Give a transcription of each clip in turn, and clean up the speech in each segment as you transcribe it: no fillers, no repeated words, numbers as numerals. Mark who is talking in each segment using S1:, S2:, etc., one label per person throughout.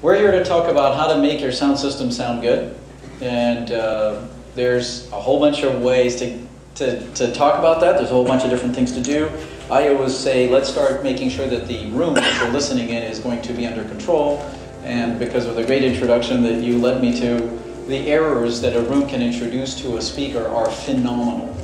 S1: We're here to talk about how to make your sound system sound good. And there's a whole bunch of ways to talk about that. There's a whole bunch of different things to do. I always say, let's start making sure that the room that you're listening in is going to be under control. And because of the great introduction that you led me to, the errors that a room can introduce to a speaker are phenomenal.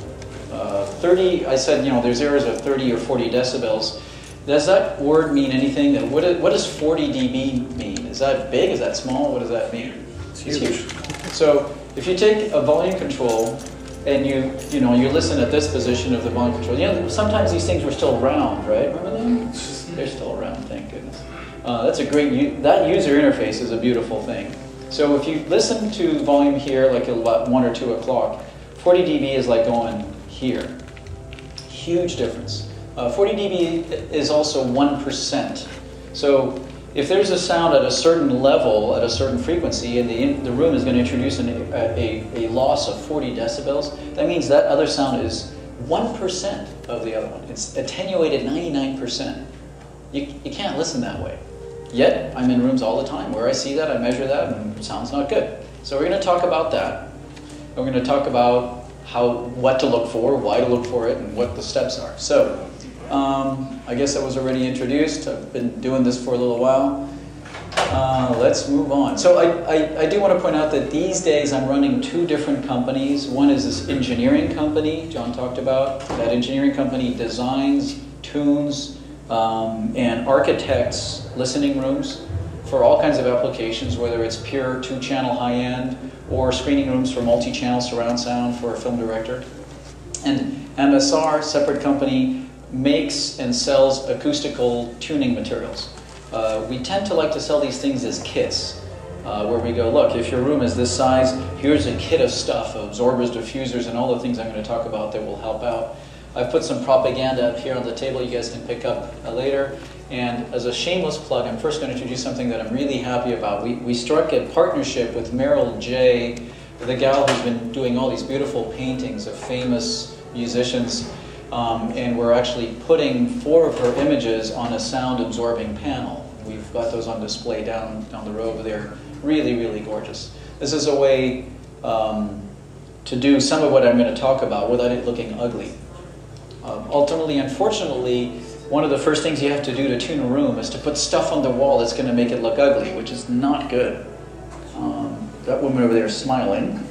S1: 30, I said, you know, there's errors of 30 or 40 decibels. Does that word mean anything? What does 40 dB mean? Is that big? Is that small? What does that mean? It's huge. So if you take a volume control and you listen at this position of the volume control, you know, sometimes these things were still round, right? Remember them? They're still around, thank goodness. That's a great, that user interface is a beautiful thing. So if you listen to volume here, like about 1 or 2 o'clock, 40 dB is like going here. Huge difference. 40 dB is also 1%. So if there's a sound at a certain level, at a certain frequency, and the room is going to introduce a loss of 40 decibels, that means that other sound is 1% of the other one. It's attenuated 99%. You can't listen that way. Yet, I'm in rooms all the time where I see that, I measure that, and it sounds not good. So we're going to talk about that. We're going to talk about what to look for, why to look for it, and what the steps are. So, I guess I was already introduced. I've been doing this for a little while. Let's move on. So I do want to point out that these days I'm running 2 different companies. One is this engineering company John talked about. That engineering company designs, tunes, and architects listening rooms for all kinds of applications, whether it's pure 2-channel high-end or screening rooms for multi-channel surround sound for a film director. And MSR, separate company, makes and sells acoustical tuning materials. We tend to like to sell these things as kits, where we go, look, if your room is this size, here's a kit of stuff, absorbers, diffusers, and all the things I'm going to talk about that will help out. I've put some propaganda up here on the table you guys can pick up later. And as a shameless plug, I'm first going to introduce something that I'm really happy about. We struck a partnership with Meryl J., the gal who's been doing all these beautiful paintings of famous musicians. And we're actually putting 4 of her images on a sound absorbing panel. We've got those on display down the road over there. Really, really gorgeous. This is a way to do some of what I'm going to talk about without it looking ugly. Ultimately, unfortunately, one of the first things you have to do to tune a room is to put stuff on the wall that's going to make it look ugly, which is not good. That woman over there is smiling.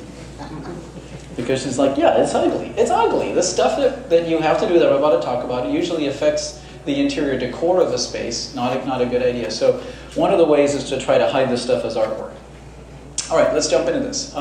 S1: Because she's like, yeah, it's ugly. It's ugly. The stuff that you have to do that I'm about to talk about usually affects the interior decor of the space. Not a good idea. So one of the ways is to try to hide this stuff as artwork. All right, let's jump into this.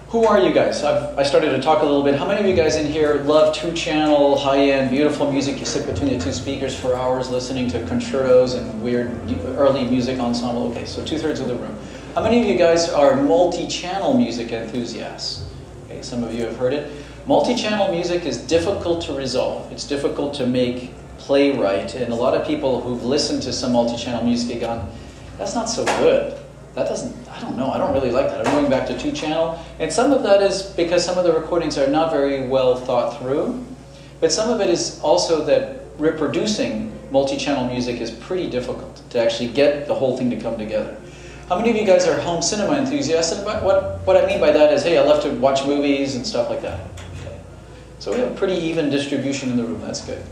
S1: Who are you guys? I started to talk a little bit. How many of you guys in here love 2-channel, high-end, beautiful music? You sit between the 2 speakers for hours listening to concertos and weird early music ensemble. Okay, so 2/3 of the room. How many of you guys are multi-channel music enthusiasts? Okay, some of you have heard it. Multi-channel music is difficult to resolve. It's difficult to play right. And a lot of people who've listened to some multi-channel music have gone, that's not so good. That doesn't, I don't know, I don't really like that. I'm going back to 2-channel. And some of that is because some of the recordings are not very well thought through. But some of it is also that reproducing multi-channel music is pretty difficult to actually get the whole thing to come together. How many of you guys are home cinema enthusiasts? And what I mean by that is, hey, I love to watch movies and stuff like that. Okay. So we have a pretty even distribution in the room. That's good.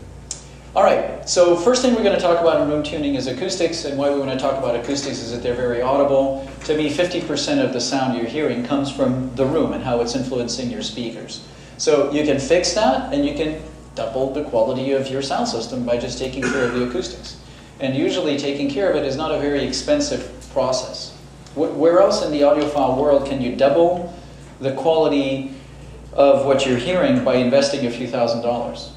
S1: All right, so first thing we're going to talk about in room tuning is acoustics, and why we want to talk about acoustics is that they're very audible. To me, 50% of the sound you're hearing comes from the room and how it's influencing your speakers. So you can fix that, and you can double the quality of your sound system by just taking care of the acoustics. And usually taking care of it is not a very expensive process. Where else in the audiophile world can you double the quality of what you're hearing by investing a few $1,000s?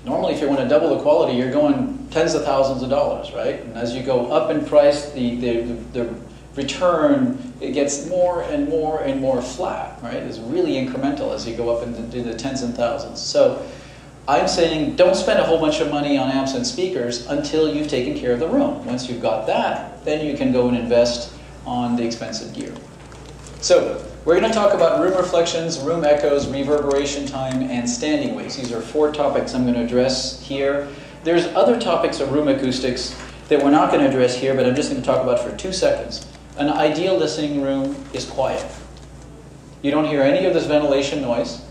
S1: Normally, if you want to double the quality, you're going tens of thousands of dollars, right? And as you go up in price, the return, it gets more and more and more flat, right? It's really incremental as you go up into the tens and thousands. So I'm saying don't spend a whole bunch of money on amps and speakers until you've taken care of the room. Once you've got that, then you can go and invest on the expensive gear. So we're going to talk about room reflections, room echoes, reverberation time, and standing waves. These are 4 topics I'm going to address here. There's other topics of room acoustics that we're not going to address here, but I'm just going to talk about for 2 seconds. An ideal listening room is quiet. You don't hear any of this ventilation noise.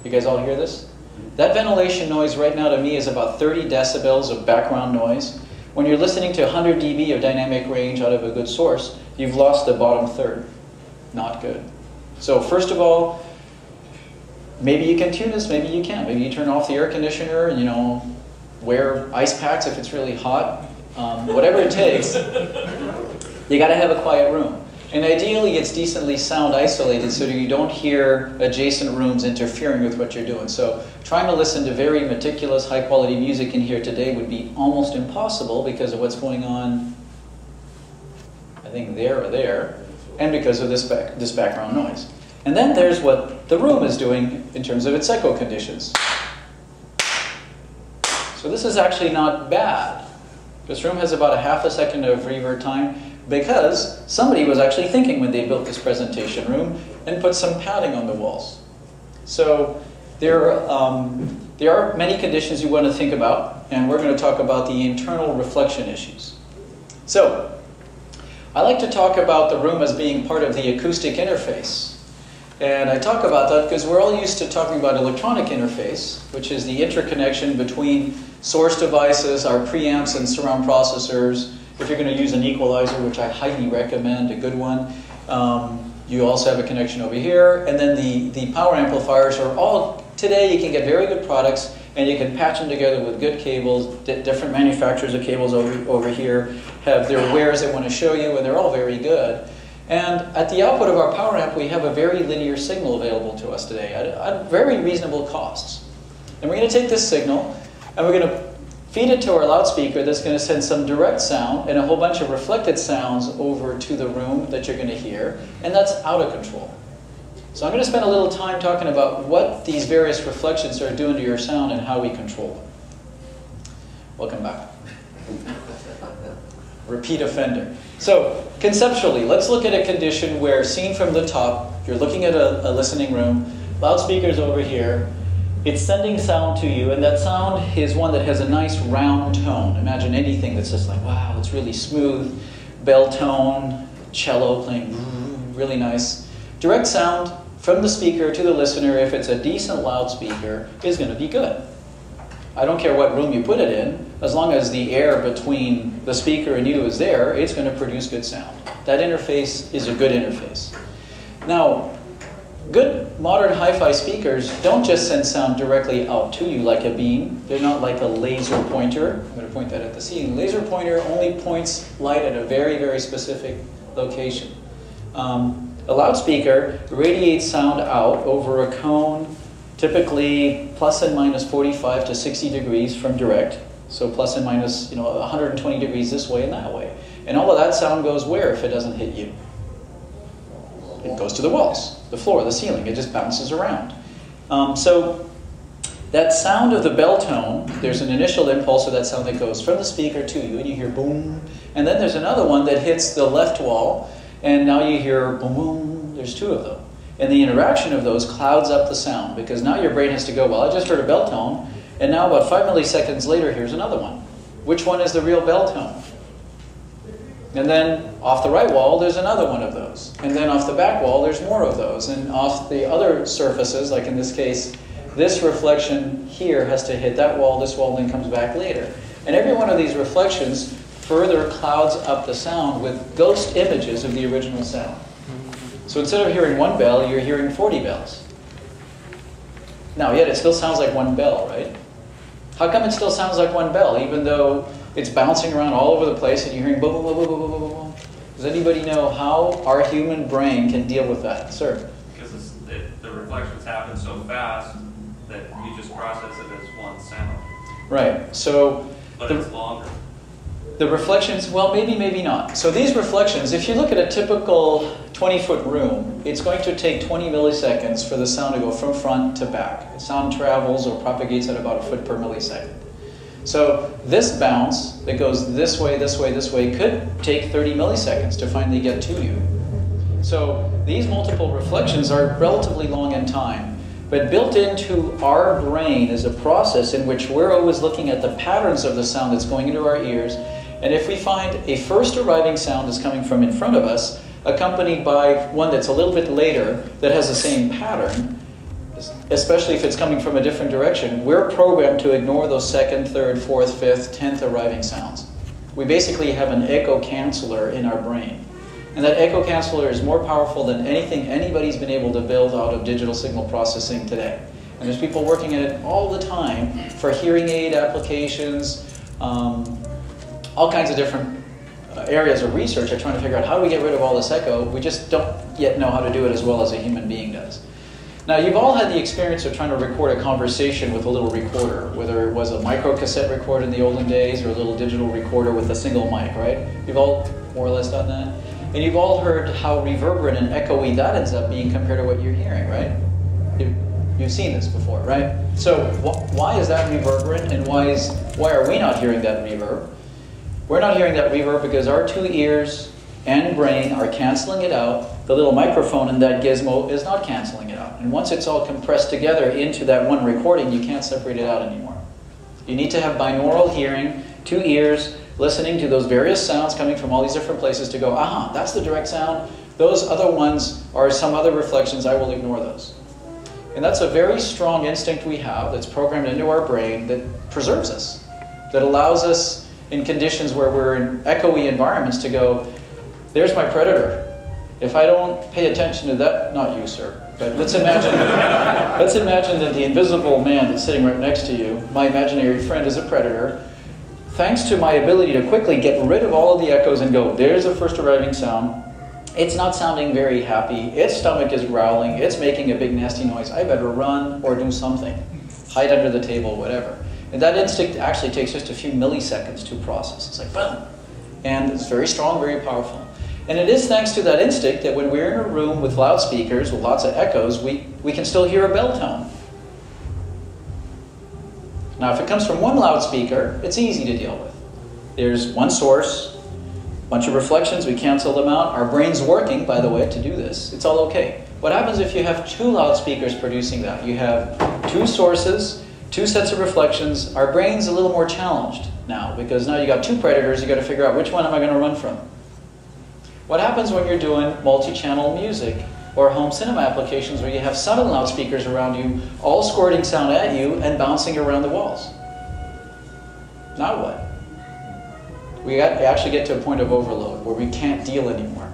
S1: You guys all hear this? That ventilation noise right now to me is about 30 decibels of background noise. When you're listening to 100 dB of dynamic range out of a good source, you've lost the bottom third. Not good. So first of all, maybe you can tune this, maybe you can't. Maybe you turn off the air conditioner and, you know, wear ice packs if it's really hot. Whatever it takes, you got to have a quiet room. And ideally, it's decently sound isolated so that you don't hear adjacent rooms interfering with what you're doing. So trying to listen to very meticulous, high-quality music in here today would be almost impossible because of what's going on, I think, there or there, and because of this background noise. And then there's what the room is doing in terms of its echo conditions. So this is actually not bad. This room has about a half a second of reverb time, because somebody was actually thinking when they built this presentation room and put some padding on the walls. So there are many conditions you want to think about, and we're going to talk about the internal reflection issues. So I like to talk about the room as being part of the acoustic interface. And I talk about that because we're all used to talking about electronic interface, which is the interconnection between source devices, our preamps and surround processors. If you're going to use an equalizer, which I highly recommend, a good one, you also have a connection over here. And then the power amplifiers are all, today you can get very good products and you can patch them together with good cables. Different manufacturers of cables over here have their wares they want to show you, and they're all very good. And at the output of our power amp, we have a very linear signal available to us today at very reasonable costs. And we're going to take this signal and we're going to feed it to our loudspeaker that's going to send some direct sound and a whole bunch of reflected sounds over to the room that you're going to hear, and that's out of control. So I'm going to spend a little time talking about what these various reflections are doing to your sound and how we control them. Welcome back. Repeat offender. So conceptually, let's look at a condition where, seen from the top, you're looking at a listening room, loudspeaker's over here, it's sending sound to you, and that sound is one that has a nice round tone. Imagine anything that's just like, wow, it's really smooth, bell tone, cello playing really nice. Direct sound from the speaker to the listener, if it's a decent loudspeaker, is going to be good. I don't care what room you put it in, as long as the air between the speaker and you is there, it's going to produce good sound. That interface is a good interface. Now, good modern hi-fi speakers don't just send sound directly out to you like a beam. They're not like a laser pointer. I'm going to point that at the ceiling. Laser pointer only points light at a very, very specific location. A loudspeaker radiates sound out over a cone, typically plus and minus 45 to 60 degrees from direct. So plus and minus, 120 degrees this way and that way. And all of that sound goes where if it doesn't hit you? It goes to the walls, the floor, the ceiling. It just bounces around. So that sound of the bell tone, there's an initial impulse of that sound that goes from the speaker to you, and you hear boom. And then there's another one that hits the left wall, and now you hear boom, boom. There's two of them. And the interaction of those clouds up the sound, because now your brain has to go, well, I just heard a bell tone, and now about 5 milliseconds later, here's another one. Which one is the real bell tone? And then off the right wall, there's another one of those. And then off the back wall, there's more of those. And off the other surfaces, like in this case, this reflection here has to hit that wall, this wall then comes back later. And every one of these reflections further clouds up the sound with ghost images of the original sound. So instead of hearing one bell, you're hearing 40 bells. Now, yet it still sounds like one bell, right? How come it still sounds like one bell, even though it's bouncing around all over the place and you're hearing boom, boom, boom, boom, boom, boom, boom? Does anybody know how our human brain can deal with that? Sir?
S2: Because the reflections happen so fast that you just process it as one sound.
S1: Right. So,
S2: but it's longer.
S1: The reflections, well, maybe, maybe not. So these reflections, if you look at a typical 20-foot room, it's going to take 20 milliseconds for the sound to go from front to back. The sound travels or propagates at about a foot per millisecond. So this bounce that goes this way, this way, this way could take 30 milliseconds to finally get to you. So these multiple reflections are relatively long in time. But built into our brain is a process in which we're always looking at the patterns of the sound that's going into our ears. And if we find a first arriving sound that's coming from in front of us, accompanied by one that's a little bit later that has the same pattern, especially if it's coming from a different direction, we're programmed to ignore those second, third, fourth, fifth, 10th arriving sounds. We basically have an echo canceller in our brain. And that echo canceller is more powerful than anything anybody's been able to build out of digital signal processing today. And there's people working at it all the time for hearing aid applications, all kinds of different areas of research are trying to figure out how do we get rid of all this echo. We just don't yet know how to do it as well as a human being does. Now, you've all had the experience of trying to record a conversation with a little recorder, whether it was a micro cassette recorder in the olden days or a little digital recorder with a single mic, right? You've all more or less done that. And you've all heard how reverberant and echoey that ends up being compared to what you're hearing, right? You've seen this before, right? So why is that reverberant, and why are we not hearing that reverb? We're not hearing that reverb because our two ears and brain are canceling it out. The little microphone in that gizmo is not canceling it out. And once it's all compressed together into that one recording, you can't separate it out anymore. You need to have binaural hearing, two ears, listening to those various sounds coming from all these different places to go, aha, that's the direct sound. Those other ones are some other reflections. I will ignore those. And that's a very strong instinct we have that's programmed into our brain that preserves us, that allows us in conditions where we're in echoey environments to go, there's my predator. If I don't pay attention to that, not you, sir, but let's imagine that the invisible man that's sitting right next to you, my imaginary friend, is a predator. Thanks to my ability to quickly get rid of all of the echoes and go, there's a first arriving sound. It's not sounding very happy. Its stomach is growling. It's making a big nasty noise. I better run or do something. Hide under the table, whatever. And that instinct actually takes just a few milliseconds to process. It's like, boom. And it's very strong, very powerful. And it is thanks to that instinct that when we're in a room with loudspeakers, with lots of echoes, we can still hear a bell tone. Now, if it comes from one loudspeaker, it's easy to deal with. There's one source, a bunch of reflections, we cancel them out. Our brain's working, by the way, to do this. It's all okay. What happens if you have two loudspeakers producing that? You have two sources, two sets of reflections. Our brain's a little more challenged now, because now you got two predators, you got to figure out which one am I going to run from. What happens when you're doing multi-channel music or home cinema applications where you have 7 loudspeakers around you, all squirting sound at you and bouncing around the walls? Now what? We actually get to a point of overload where we can't deal anymore,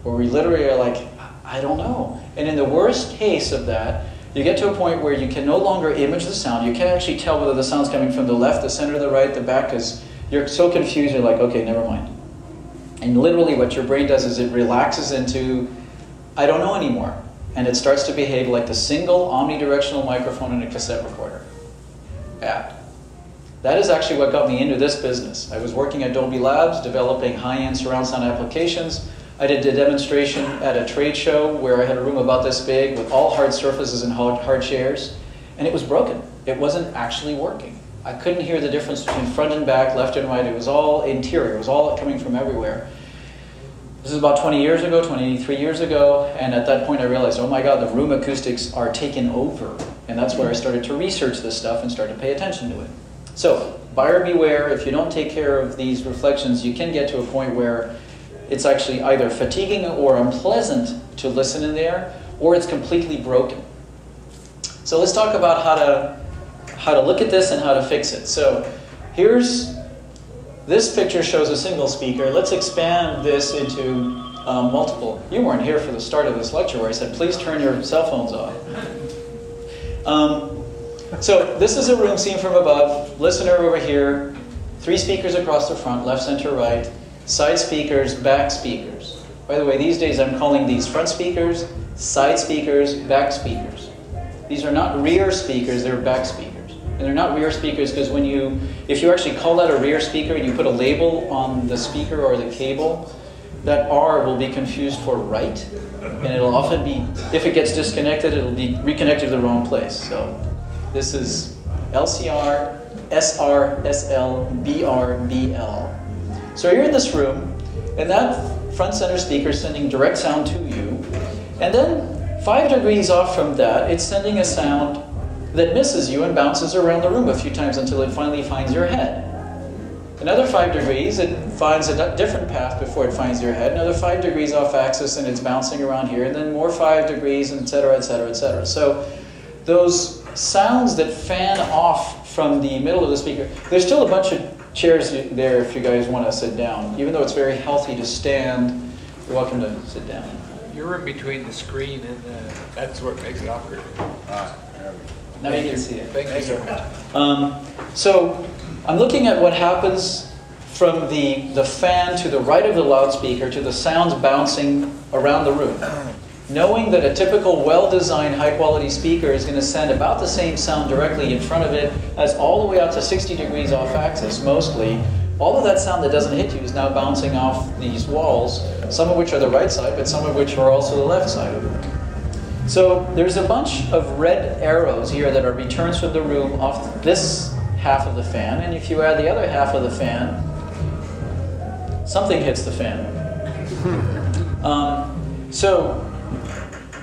S1: where we literally are like, I don't know. And in the worst case of that, you get to a point where you can no longer image the sound. You can't actually tell whether the sound's coming from the left, the center, the right, the back, because you're so confused, you're like, okay, never mind. And literally what your brain does is it relaxes into, I don't know anymore. And it starts to behave like the single omnidirectional microphone in a cassette recorder. Yeah. That is actually what got me into this business. I was working at Dolby Labs, developing high-end surround sound applications. I did a demonstration at a trade show where I had a room about this big with all hard surfaces and hard chairs. And it was broken. It wasn't actually working. I couldn't hear the difference between front and back, left and right. It was all interior. It was all coming from everywhere. This is about 20 years ago, 23 years ago, and at that point I realized, oh my God, the room acoustics are taken over. And that's where I started to research this stuff and started to pay attention to it. So, buyer beware, if you don't take care of these reflections, you can get to a point where it's actually either fatiguing or unpleasant to listen in there, or it's completely broken. So let's talk about how to look at this and how to fix it. So this picture shows a single speaker. Let's expand this into multiple. You weren't here for the start of this lecture where I said, please turn your cell phones off. So this is a room seen from above. Listener over here, 3 speakers across the front, left, center, right. Side speakers, back speakers. By the way, these days I'm calling these front speakers, side speakers, back speakers. These are not rear speakers, they're back speakers. And they're not rear speakers because if you actually call that a rear speaker and you put a label on the speaker or the cable, that R will be confused for right. And it'll often be, if it gets disconnected, it'll be reconnected to the wrong place. So this is LCR, SR, SL, BR, BL. So you're in this room, and that front center speaker is sending direct sound to you. And then 5 degrees off from that, it's sending a sound that misses you and bounces around the room a few times until it finally finds your head. Another 5 degrees, it finds a different path before it finds your head. Another 5 degrees off axis and it's bouncing around here, and then more 5 degrees, etc., etc., etc. So those sounds that fan off from the middle of the speaker, there's still a bunch of chairs there if you guys want to sit down. Even though it's very healthy to stand, you're welcome to sit down.
S3: You're in between the screen and that's what makes it awkward.
S1: Now you can see it.
S3: Thank you so much.
S1: So I'm looking at what happens from the fan to the right of the loudspeaker to the sounds bouncing around the room. Knowing that a typical well-designed high-quality speaker is going to send about the same sound directly in front of it as all the way out to 60 degrees off axis mostly. All of that sound that doesn't hit you is now bouncing off these walls, some of which are the right side, but some of which are also the left side of it. So there's a bunch of red arrows here that are returns from the room off this half of the fan, and if you add the other half of the fan, something hits the fan. So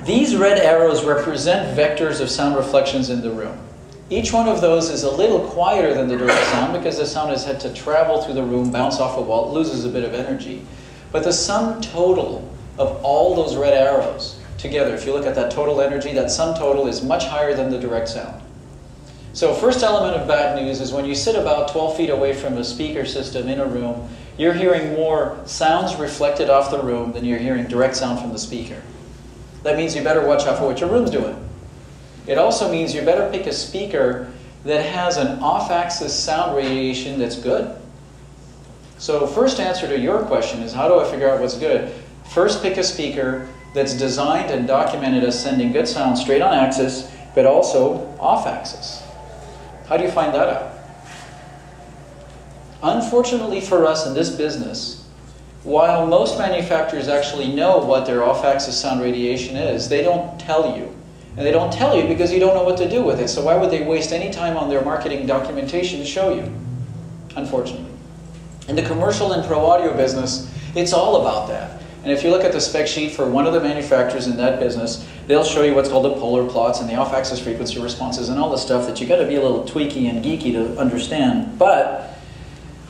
S1: these red arrows represent vectors of sound reflections in the room. Each one of those is a little quieter than the direct sound because the sound has had to travel through the room, bounce off a wall, it loses a bit of energy. But the sum total of all those red arrows together, if you look at that total energy, that sum total is much higher than the direct sound. So first element of bad news is when you sit about 12 feet away from a speaker system in a room, you're hearing more sounds reflected off the room than you're hearing direct sound from the speaker. That means you better watch out for what your room's doing. It also means you better pick a speaker that has an off-axis sound radiation that's good. So first answer to your question is, how do I figure out what's good? First pick a speaker that's designed and documented as sending good sound straight on axis, but also off-axis. How do you find that out? Unfortunately for us in this business, while most manufacturers actually know what their off-axis sound radiation is, they don't tell you. And they don't tell you because you don't know what to do with it. So why would they waste any time on their marketing documentation to show you? Unfortunately. In the commercial and pro audio business, it's all about that. And if you look at the spec sheet for one of the manufacturers in that business, they'll show you what's called the polar plots and the off-axis frequency responses and all the stuff that you got to be a little tweaky and geeky to understand. But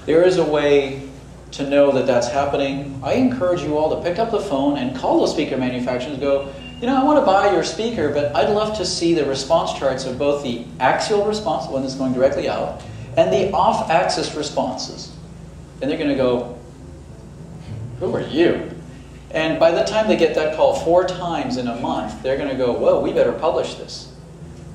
S1: there is a way to know that that's happening. I encourage you all to pick up the phone and call those speaker manufacturers and go, you know, I want to buy your speaker, but I'd love to see the response charts of both the axial response, the one that's going directly out, and the off-axis responses. And they're going to go, who are you? And by the time they get that call 4 times in a month, they're going to go, whoa, we better publish this.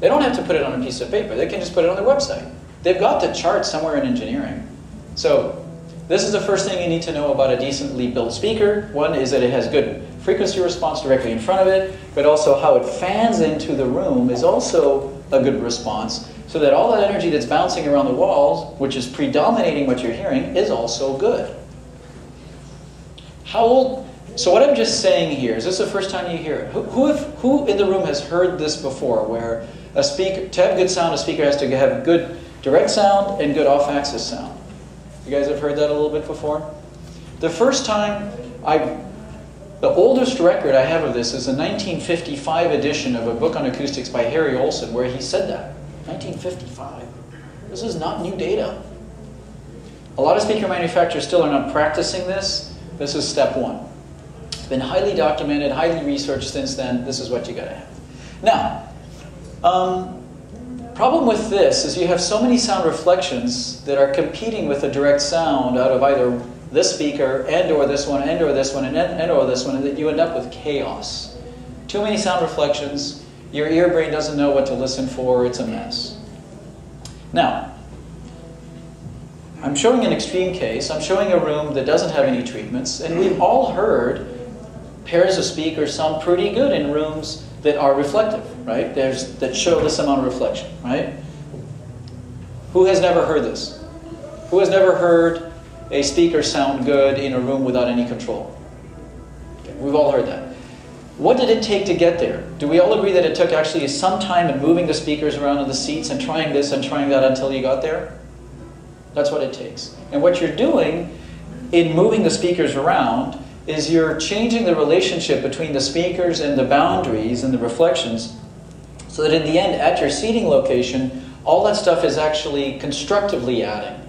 S1: They don't have to put it on a piece of paper. They can just put it on their website. They've got the charts somewhere in engineering. So this is the first thing you need to know about a decently built speaker. One is that it has good frequency response directly in front of it, but also how it fans into the room is also a good response, so that all that energy that's bouncing around the walls, which is predominating what you're hearing, is also good. So what I'm just saying here, is this the first time you hear it? Who in the room has heard this before, where a speaker, to have good sound, a speaker has to have good direct sound and good off-axis sound? You guys have heard that a little bit before? The first time the oldest record I have of this is a 1955 edition of a book on acoustics by Harry Olson, where he said that. 1955. This is not new data. A lot of speaker manufacturers still are not practicing this. This is step 1. It's been highly documented, highly researched since then. This is what you gotta have. Now, problem with this is you have so many sound reflections that are competing with the direct sound out of either this speaker and or this one and or this one and or this one, and that you end up with chaos. Too many sound reflections, your ear brain doesn't know what to listen for, it's a mess. Now, I'm showing an extreme case. I'm showing a room that doesn't have any treatments, and we've all heard pairs of speakers sound pretty good in rooms that are reflective, right? That show this amount of reflection, right? Who has never heard this? Who has never heard a speaker sound good in a room without any control? Okay, we've all heard that. What did it take to get there? Do we all agree that it took actually some time in moving the speakers around in the seats and trying this and trying that until you got there? That's what it takes. And what you're doing in moving the speakers around is you're changing the relationship between the speakers and the boundaries and the reflections so that in the end, at your seating location, all that stuff is actually constructively adding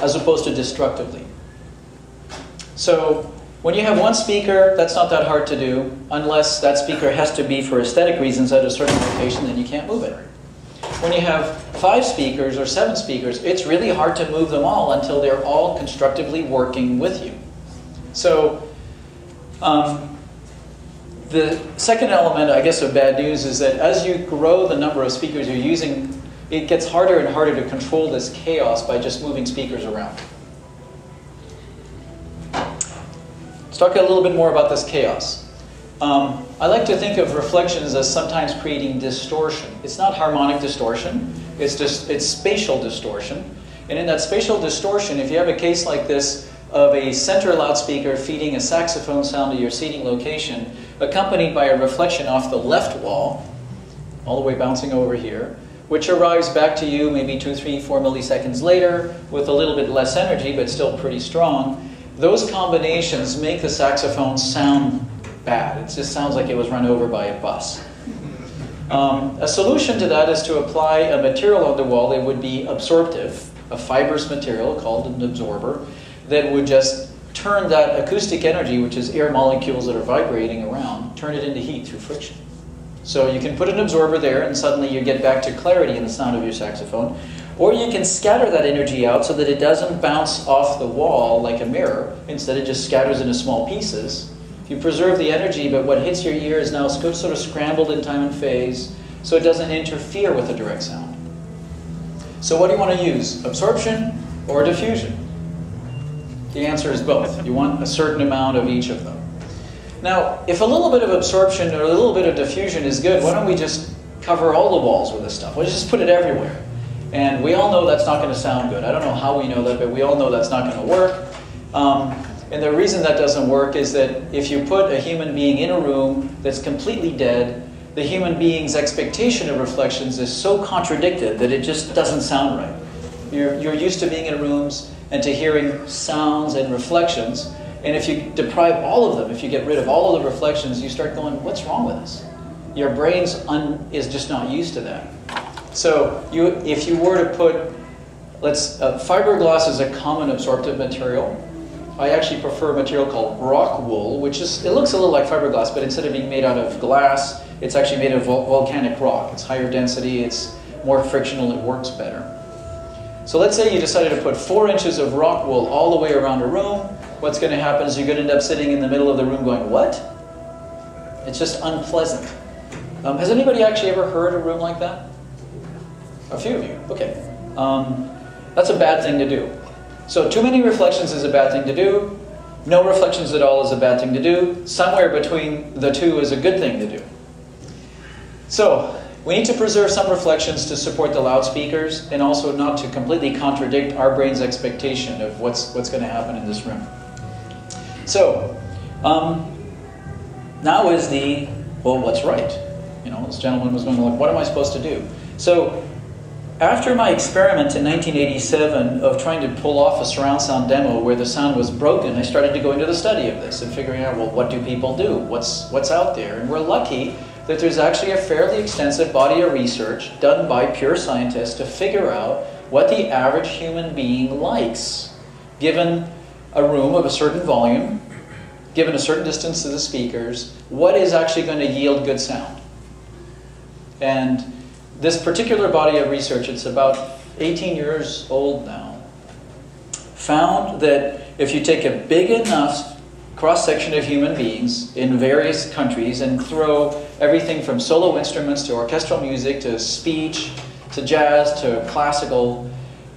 S1: as opposed to destructively. So when you have one speaker, that's not that hard to do unless that speaker has to be for aesthetic reasons at a certain location, then you can't move it. When you have 5 speakers or 7 speakers, it's really hard to move them all until they're all constructively working with you. So the second element, I guess, of bad news is that as you grow the number of speakers you're using, it gets harder and harder to control this chaos by just moving speakers around. Let's talk a little bit more about this chaos. I like to think of reflections as sometimes creating distortion. It's not harmonic distortion, it's spatial distortion. And in that spatial distortion, if you have a case like this of a center loudspeaker feeding a saxophone sound to your seating location, accompanied by a reflection off the left wall, all the way bouncing over here, which arrives back to you maybe 2, 3, 4 milliseconds later with a little bit less energy, but still pretty strong, those combinations make the saxophone sound bad. It just sounds like it was run over by a bus. A solution to that is to apply a material on the wall that would be absorptive, a fibrous material called an absorber, that would just turn that acoustic energy, which is air molecules that are vibrating around, turn it into heat through friction. So you can put an absorber there and suddenly you get back to clarity in the sound of your saxophone. Or you can scatter that energy out so that it doesn't bounce off the wall like a mirror. Instead, it just scatters into small pieces. You preserve the energy, but what hits your ear is now sort of scrambled in time and phase, so it doesn't interfere with the direct sound. So what do you want to use? Absorption or diffusion? The answer is both. You want a certain amount of each of them. Now, if a little bit of absorption or a little bit of diffusion is good, why don't we just cover all the walls with this stuff? Let's just put it everywhere. And we all know that's not going to sound good. I don't know how we know that, but we all know that's not going to work. And the reason that doesn't work is that if you put a human being in a room that's completely dead, the human being's expectation of reflections is so contradicted that it just doesn't sound right. You're used to being in rooms and to hearing sounds and reflections, and if you deprive all of them, if you get rid of all of the reflections, you start going, what's wrong with this? Your brain is just not used to that. So if you were to put, fiberglass is a common absorptive material. I actually prefer a material called rock wool, which is, it looks a little like fiberglass, but instead of being made out of glass, it's actually made of volcanic rock. It's higher density, it's more frictional, it works better. So let's say you decided to put 4 inches of rock wool all the way around a room. What's going to happen is you're going to end up sitting in the middle of the room going, what? It's just unpleasant. Has anybody actually ever heard a room like that? A few of you, okay. That's a bad thing to do. So too many reflections is a bad thing to do. No reflections at all is a bad thing to do. Somewhere between the two is a good thing to do. So we need to preserve some reflections to support the loudspeakers and also not to completely contradict our brain's expectation of what's going to happen in this room. So now is the, well, what's right? You know, this gentleman was going, like, what am I supposed to do? So after my experiment in 1987 of trying to pull off a surround sound demo where the sound was broken, I started to go into the study of this and figuring out, well, what do people do? What's out there? And we're lucky that there's actually a fairly extensive body of research done by pure scientists to figure out what the average human being likes, given a room of a certain volume, given a certain distance to the speakers, what is actually going to yield good sound. And this particular body of research, it's about 18 years old now, found that if you take a big enough cross-section of human beings in various countries and throw everything from solo instruments to orchestral music to speech to jazz to classical,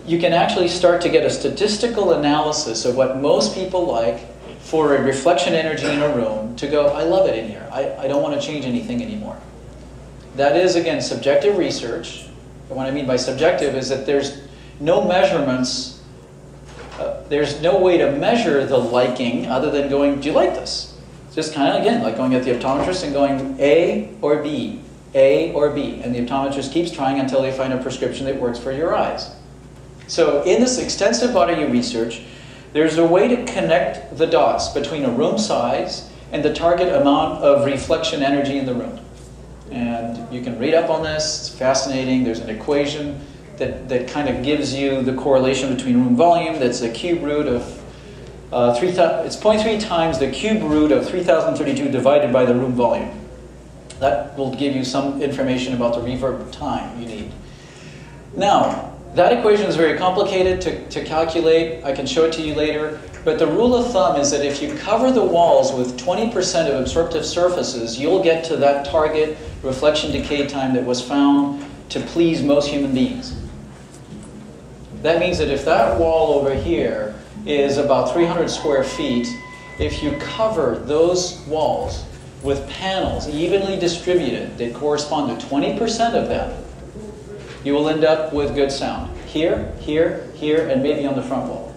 S1: you can actually start to get a statistical analysis of what most people like for a reflection energy in a room to go, I love it in here. I don't want to change anything anymore. That is, again, subjective research. And what I mean by subjective is that there's no measurements, there's no way to measure the liking other than going, do you like this? It's just kind of, again, like going at the optometrist and going A or B, A or B. And the optometrist keeps trying until they find a prescription that works for your eyes. So in this extensive body of research, There's a way to connect the dots between a room size and the target amount of reflection energy in the room. And you can read up on this, it's fascinating. There's an equation that kind of gives you the correlation between room volume. That's the cube root of, it's 0.3 times the cube root of 3032 divided by the room volume. That will give you some information about the reverb time you need. Now, that equation is very complicated to calculate. I can show it to you later. But the rule of thumb is that if you cover the walls with 20% of absorptive surfaces, you'll get to that target reflection decay time that was found to please most human beings. That means that if that wall over here is about 300 square feet, if you cover those walls with panels evenly distributed that correspond to 20% of them, you will end up with good sound. Here, here, here, and maybe on the front wall.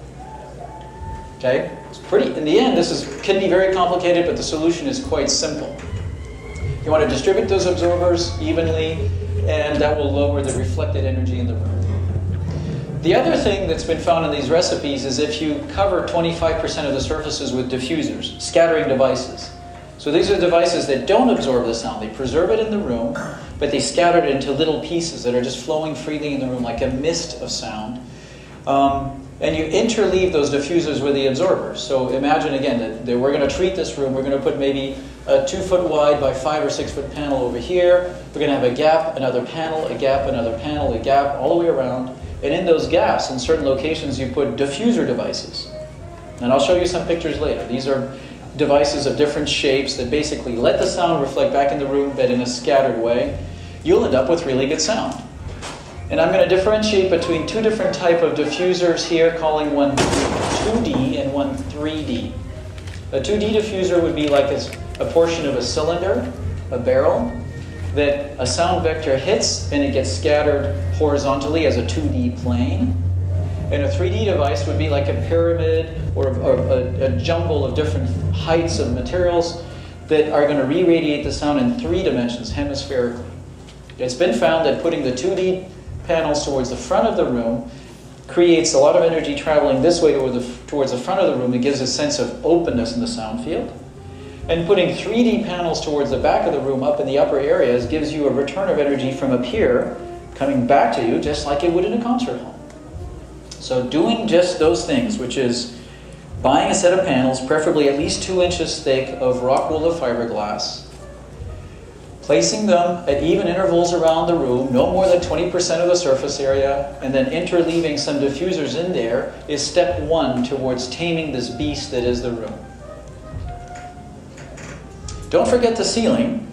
S1: Okay? It's pretty, in the end, can be very complicated, but the solution is quite simple. You want to distribute those absorbers evenly, and that will lower the reflected energy in the room. The other thing that's been found in these recipes is if you cover 25% of the surfaces with diffusers, scattering devices. So these are devices that don't absorb the sound. They preserve it in the room, but they scatter it into little pieces that are just flowing freely in the room like a mist of sound. And you interleave those diffusers with the absorbers. So imagine again that we're going to treat this room. We're going to put maybe a 2 foot wide by 5 or 6 foot panel over here. We're going to have a gap, another panel, a gap, another panel, a gap, all the way around. And in those gaps, in certain locations, you put diffuser devices. And I'll show you some pictures later. These are devices of different shapes that basically let the sound reflect back in the room, but in a scattered way. You'll end up with really good sound. And I'm going to differentiate between two different types of diffusers here, calling one 2D and one 3D. A 2D diffuser would be like a portion of a cylinder, a barrel, that a sound vector hits and it gets scattered horizontally as a 2D plane. And a 3D device would be like a pyramid or a jumble of different heights of materials that are going to re-radiate the sound in 3 dimensions, hemispherically. It's been found that putting the 2D panels towards the front of the room creates a lot of energy traveling this way towards the front of the room. It gives a sense of openness in the sound field. And putting 3D panels towards the back of the room up in the upper areas gives you a return of energy from up here coming back to you just like it would in a concert hall. So doing just those things, which is buying a set of panels, preferably at least 2 inches thick of rock wool or fiberglass, placing them at even intervals around the room, no more than 20% of the surface area, and then interleaving some diffusers in there is step 1 towards taming this beast that is the room. Don't forget the ceiling,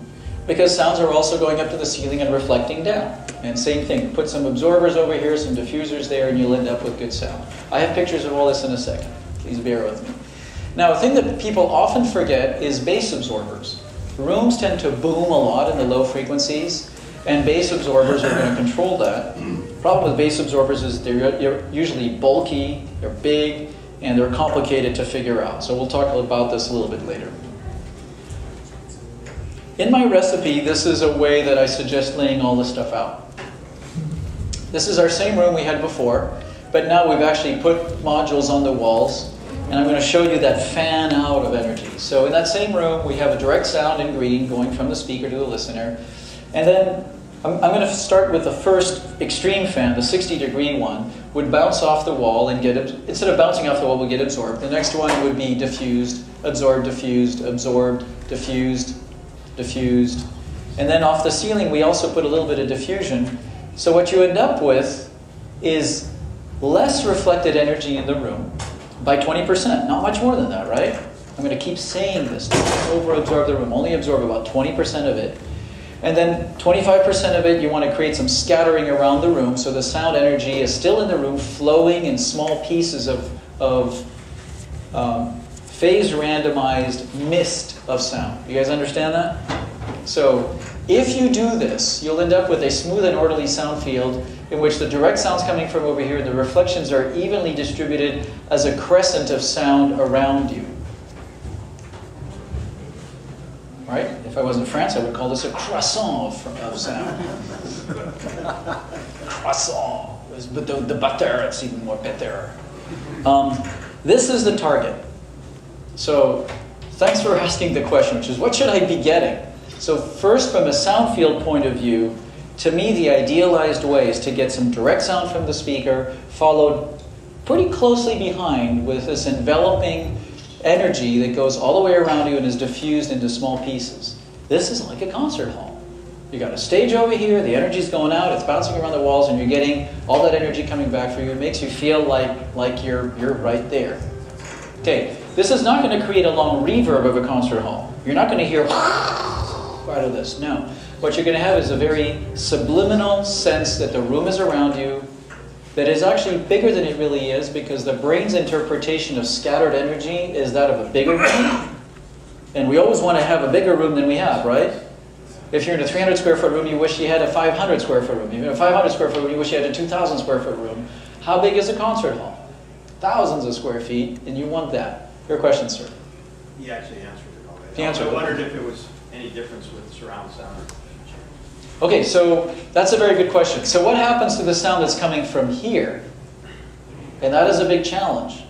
S1: because sounds are also going up to the ceiling and reflecting down. And same thing, put some absorbers over here, some diffusers there, and you'll end up with good sound. I have pictures of all this in a second. Please bear with me. Now, a thing that people often forget is bass absorbers. Rooms tend to boom a lot in the low frequencies, and bass absorbers are going to control that. The problem with bass absorbers is they're usually bulky, they're big, and they're complicated to figure out. So we'll talk about this a little bit later. In my recipe, this is a way that I suggest laying all this stuff out. This is our same room we had before, but now we've actually put modules on the walls, and I'm going to show you that fan out of energy. So in that same room, we have a direct sound in green going from the speaker to the listener. And then I'm going to start with the first extreme fan, the 60-degree one, would bounce off the wall and instead of bouncing off the wall, would get absorbed. The next one would be diffused, absorbed, diffused, absorbed, diffused, diffused. And then off the ceiling, we also put a little bit of diffusion. So what you end up with is less reflected energy in the room by 20%. Not much more than that, right? I'm going to keep saying this. Don't over-absorb the room. Only absorb about 20% of it. And then 25% of it, you want to create some scattering around the room so the sound energy is still in the room, flowing in small pieces of phase-randomized mist of sound. You guys understand that? So if you do this, you'll end up with a smooth and orderly sound field in which the direct sound's coming from over here, the reflections are evenly distributed as a crescent of sound around you. Right? If I was in France, I would call this a croissant of sound. Croissant. But the butter, it's even more better. This is the target. So thanks for asking the question, which is what should I be getting? So first, from a sound field point of view, to me the idealized way is to get some direct sound from the speaker, followed pretty closely behind with this enveloping energy that goes all the way around you and is diffused into small pieces. This is like a concert hall. You got a stage over here, the energy's going out, it's bouncing around the walls, and you're getting all that energy coming back for you. It makes you feel like you're right there. Okay, this is not going to create a long reverb of a concert hall. You're not going to hear part of this. No. What you're going to have is a very subliminal sense that the room is around you, that is actually bigger than it really is, because the brain's interpretation of scattered energy is that of a bigger room. And we always want to have a bigger room than we have, right? If you're in a 300 square foot room, you wish you had a 500 square foot room. If you're in a 500 square foot room, you wish you had a 2,000 square foot room. How big is a concert hall? Thousands of square feet, and you want that. Your question, sir?
S4: He actually answered it already.
S1: He answered
S4: I
S1: it.
S4: wondered if there was any difference with surround sound.
S1: Okay, so that's a very good question. So what happens to the sound that's coming from here? And that is a big challenge,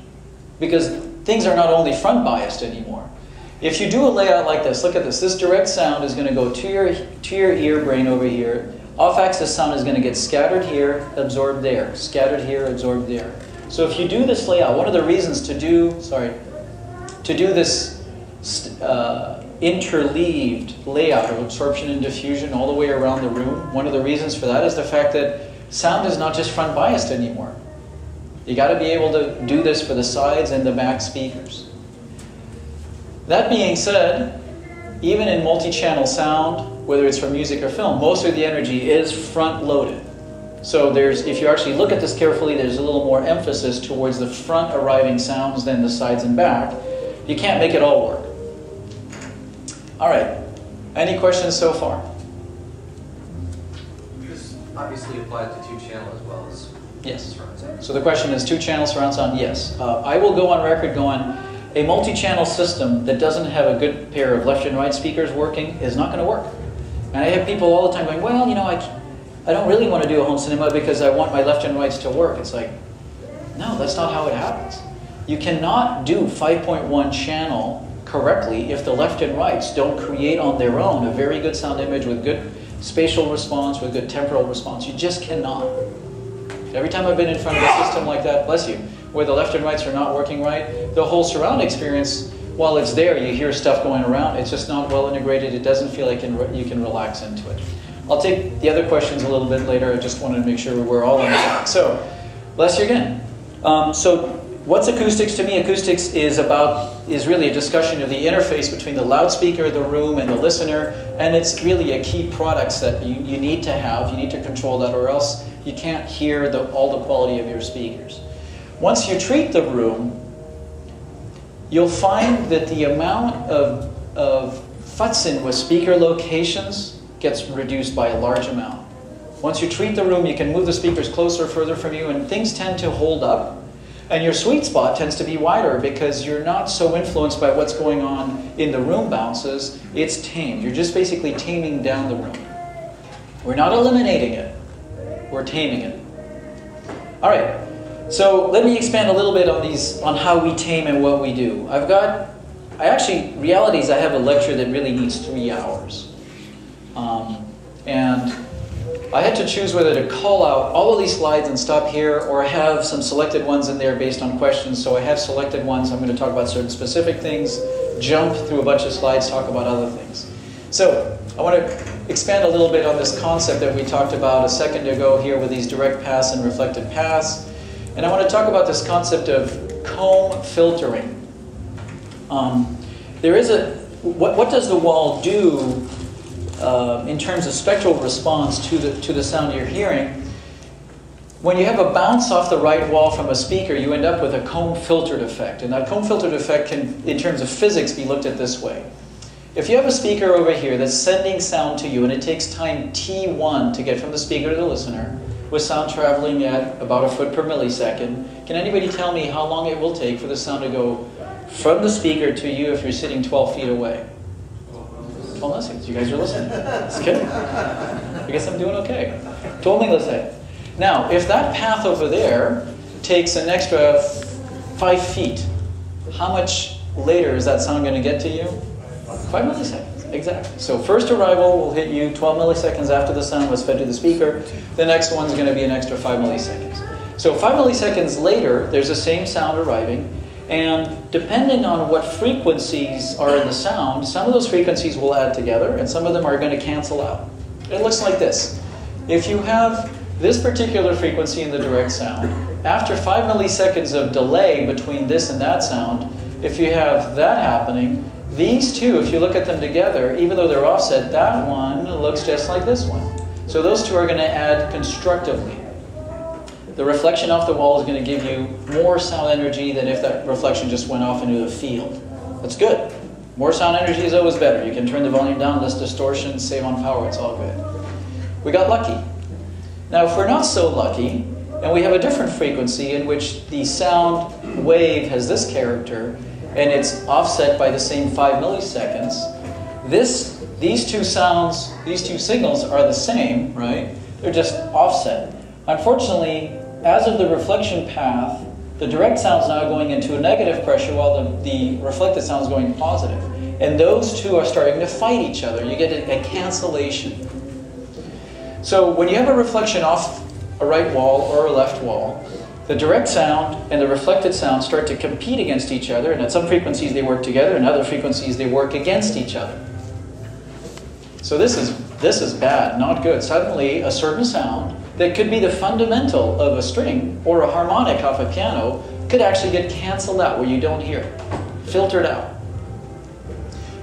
S1: because things are not only front biased anymore. If you do a layout like this, look at this. This direct sound is going to go to your ear brain over here. Off-axis sound is going to get scattered here, absorbed there. Scattered here, absorbed there. So if you do this layout, one of the reasons to do this interleaved layout of absorption and diffusion all the way around the room, one of the reasons for that is the fact that sound is not just front biased anymore. You got to be able to do this for the sides and the back speakers. That being said, even in multi-channel sound, whether it's for music or film, most of the energy is front-loaded. So if you actually look at this carefully, there's a little more emphasis towards the front arriving sounds than the sides and back. You can't make it all work. All right. Any questions so far?
S5: This obviously applies to two-channel as well as
S1: Yes.
S5: surround sound.
S1: So the question is two-channel surround sound? Yes. I will go on record going, a multi-channel system that doesn't have a good pair of left and right speakers working is not going to work. And I have people all the time going, well, you know, I don't really want to do a home cinema because I want my left and rights to work. It's like, no, that's not how it happens. You cannot do 5.1 channel correctly if the left and rights don't create on their own a very good sound image with good spatial response, with good temporal response. You just cannot. Every time I've been in front of a system like that, bless you, where the left and rights are not working right, the whole surround experience, while it's there, you hear stuff going around, it's just not well integrated, it doesn't feel like you can relax into it. I'll take the other questions a little bit later, I just wanted to make sure we're all on track. So, bless you again. So, what's acoustics? To me, acoustics is really a discussion of the interface between the loudspeaker, the room, and the listener, and it's really a key product set you need to have, you need to control that, or else you can't hear all the quality of your speakers. Once you treat the room, you'll find that the amount of futzing with speaker locations gets reduced by a large amount. Once you treat the room, you can move the speakers closer, further from you, and things tend to hold up. And your sweet spot tends to be wider because you're not so influenced by what's going on in the room bounces. It's tamed. You're just basically taming down the room. We're not eliminating it. We're taming it. All right. So let me expand a little bit on how we tame and what we do. Reality is I have a lecture that really needs 3 hours. And I had to choose whether to call out all of these slides and stop here, or have some selected ones in there based on questions. So I have selected ones. I'm going to talk about certain specific things, jump through a bunch of slides, talk about other things. So I want to expand a little bit on this concept that we talked about a second ago here with these direct pass and reflected pass. And I want to talk about this concept of comb filtering. What does the wall do in terms of spectral response to the sound you're hearing? When you have a bounce off the right wall from a speaker, you end up with a comb filtered effect. And that comb filtered effect can, in terms of physics, be looked at this way. If you have a speaker over here that's sending sound to you, and it takes time T1 to get from the speaker to the listener, with sound traveling at about a foot per millisecond, can anybody tell me how long it will take for the sound to go from the speaker to you if you're sitting 12 feet away? 12 milliseconds. You guys are listening. Just kidding. I guess I'm doing okay. 12 milliseconds. Now, if that path over there takes an extra 5 feet, how much later is that sound going to get to you? 5 milliseconds, exactly. So first arrival will hit you 12 milliseconds after the sound was fed to the speaker. The next one's going to be an extra 5 milliseconds. So 5 milliseconds later, there's the same sound arriving, and depending on what frequencies are in the sound, some of those frequencies will add together, and some of them are going to cancel out. It looks like this. If you have this particular frequency in the direct sound, after 5 milliseconds of delay between this and that sound, if you have that happening, these two, if you look at them together, even though they're offset, that one looks just like this one. So those two are going to add constructively. The reflection off the wall is going to give you more sound energy than if that reflection just went off into the field. That's good. More sound energy is always better. You can turn the volume down, less distortion, save on power, it's all good. We got lucky. Now if we're not so lucky, and we have a different frequency in which the sound wave has this character, and it's offset by the same 5 milliseconds, these two sounds, these two signals are the same, right? They're just offset. Unfortunately, as of the reflection path, the direct sound is now going into a negative pressure while the reflected sound is going positive. And those two are starting to fight each other. You get a cancellation. So when you have a reflection off a right wall or a left wall, the direct sound and the reflected sound start to compete against each other, and at some frequencies they work together, and other frequencies they work against each other. So this is bad, not good. Suddenly a certain sound that could be the fundamental of a string or a harmonic off a piano could actually get canceled out where you don't hear it, filtered out.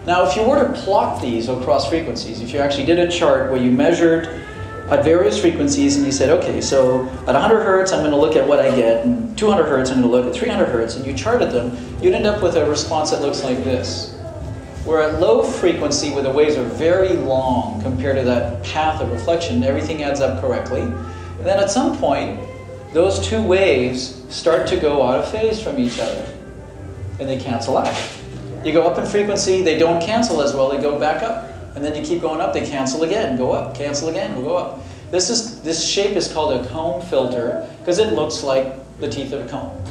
S1: Now if you were to plot these across frequencies, if you actually did a chart where you measured at various frequencies and you said, okay, so at 100 hertz I'm going to look at what I get, and 200 hertz I'm going to look at 300 hertz, and you charted them, you'd end up with a response that looks like this. Where at low frequency, where the waves are very long compared to that path of reflection, everything adds up correctly. And then at some point, those two waves start to go out of phase from each other, and they cancel out. You go up in frequency, they don't cancel as well, they go back up. And then you keep going up, they cancel again, go up, cancel again, go up. This shape is called a cone filter because it looks like the teeth of a cone.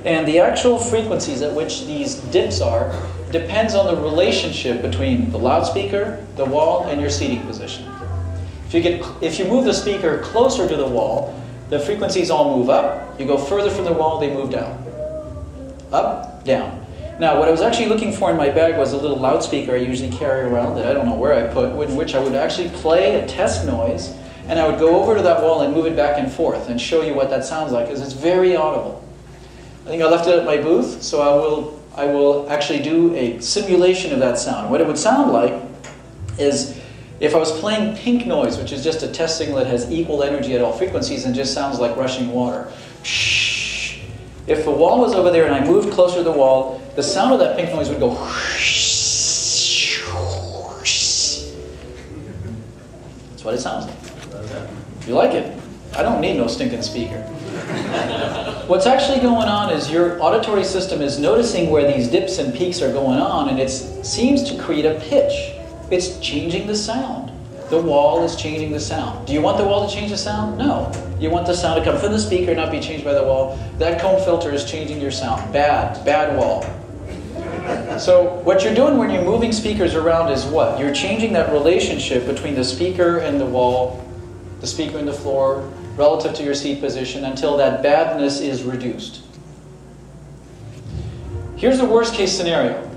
S1: And the actual frequencies at which these dips are depends on the relationship between the loudspeaker, the wall, and your seating position. If you move the speaker closer to the wall, the frequencies all move up. You go further from the wall, they move down. Up, down. Now, what I was actually looking for in my bag was a little loudspeaker I usually carry around that I don't know where I put, in which I would actually play a test noise, and I would go over to that wall and move it back and forth and show you what that sounds like, because it's very audible. I think I left it at my booth, so I will actually do a simulation of that sound. What it would sound like is if I was playing pink noise, which is just a test signal that has equal energy at all frequencies and just sounds like rushing water. If the wall was over there and I moved closer to the wall, the sound of that pink noise would go. That's what it sounds like. You like it? I don't need no stinking speaker. What's actually going on is your auditory system is noticing where these dips and peaks are going on, and it seems to create a pitch. It's changing the sound. The wall is changing the sound. Do you want the wall to change the sound? No. You want the sound to come from the speaker, not be changed by the wall. That cone filter is changing your sound. Bad wall. So what you're doing when you're moving speakers around is what? You're changing that relationship between the speaker and the wall, the speaker and the floor, relative to your seat position until that badness is reduced. Here's the worst case scenario.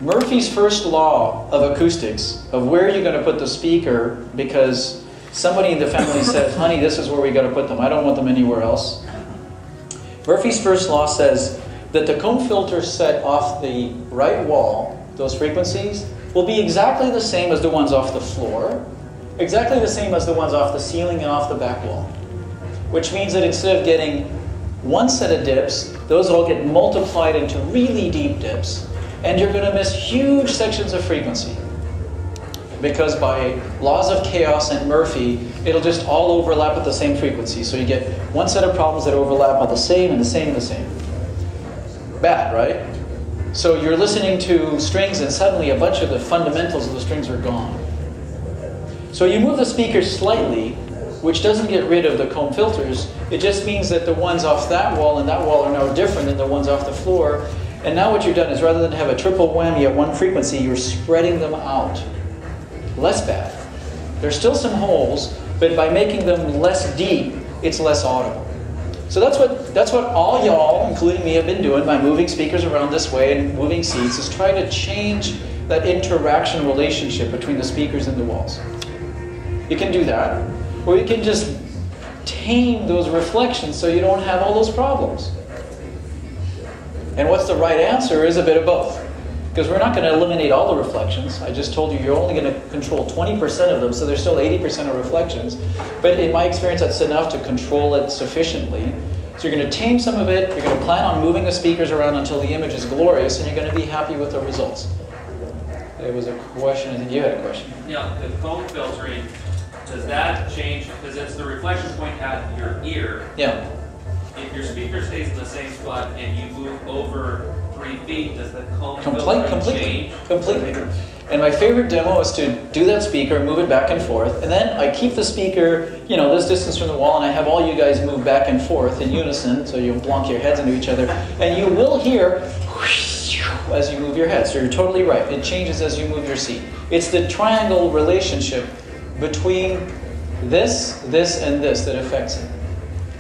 S1: Murphy's first law of acoustics, of where you're going to put the speaker, because somebody in the family says, honey, this is where we got to put them. I don't want them anywhere else. Murphy's first law says that the cone filter set off the right wall, those frequencies, will be exactly the same as the ones off the floor, exactly the same as the ones off the ceiling and off the back wall. Which means that instead of getting one set of dips, those all get multiplied into really deep dips, and you're going to miss huge sections of frequency. Because by laws of chaos and Murphy, it'll just all overlap at the same frequency. So you get one set of problems that overlap on the same and the same and the same. Bad, right? So you're listening to strings and suddenly a bunch of the fundamentals of the strings are gone. So you move the speaker slightly, which doesn't get rid of the cone filters, It just means that the ones off that wall and that wall are now different than the ones off the floor. And now what you've done is rather than have a triple whammy at one frequency, you're spreading them out. Less bad. There's still some holes, but by making them less deep, it's less audible. So that's what all y'all, including me, have been doing by moving speakers around this way and moving seats, is trying to change that interaction relationship between the speakers and the walls. You can do that, or you can just tame those reflections so you don't have all those problems. And what's the right answer is a bit of both. Because we're not going to eliminate all the reflections. I just told you you're only going to control 20% of them, so there's still 80% of reflections. But in my experience, that's enough to control it sufficiently. So you're going to tame some of it, you're going to plan on moving the speakers around until the image is glorious, and you're going to be happy with the results. There was a question, I think you had a question.
S2: Yeah, the cone filtering, does that change, because it's the reflection point at your ear.
S1: Yeah.
S2: If your speaker stays in the same spot and you move over 3 feet, does the cone filtering change?
S1: Completely. And my favorite demo is to do that speaker, move it back and forth, and then I keep the speaker, this distance from the wall, and I have all you guys move back and forth in unison, so you'll plonk your heads into each other, and you will hear as you move your head. So you're totally right. It changes as you move your seat. It's the triangle relationship between this, this, and this that affects it.